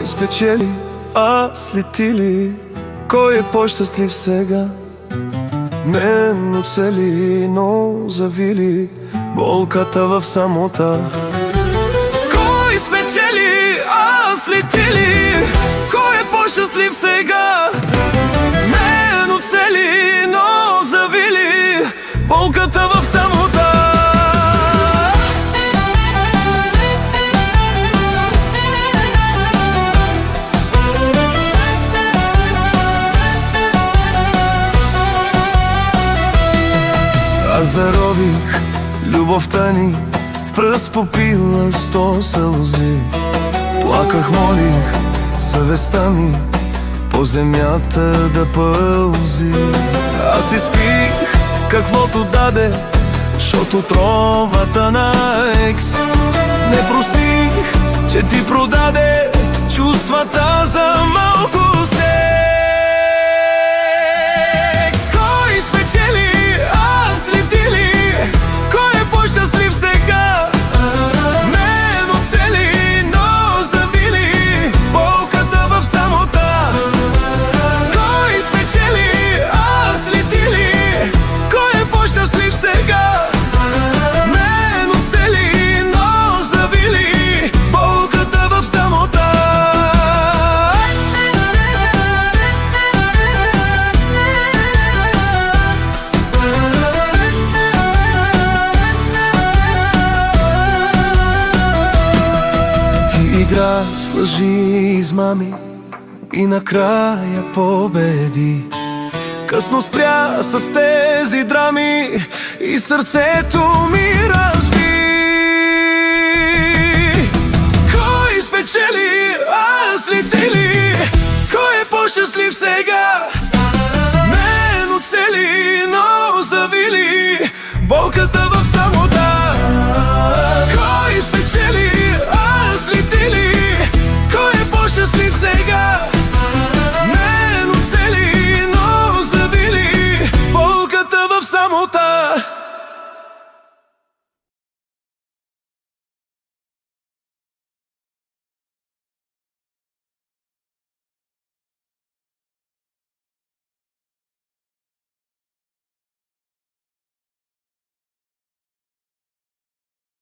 Кой спечели, аз ли ти ли? Кой е по-щастлив сега? Мен оцели, но завили болката в самота. Кой спечели, аз ли ти ли? Кой е по-щастлив сега? Мен оцели, но завили болката в самота. Аз зарових любовта ни в пръст попила 100 сълзи. Плаках, молих съвестта ми по земята да пълзи. Аз изпих каквото даде, защото тровата на екс. Не простих, че ти продаде чувствата за малко секс. Кой спечели, аз ли ти ли? Кой е по-щастлив сега? Мен оцели, но завили болката в самота. Кой спечели, аз ли ти ли? Кой е по-щастлив сега? Мен оцели, но завили болката в самота. Ти игра с лъжи и измами и накрая победи. Късно спря с тези драми и сърцето ми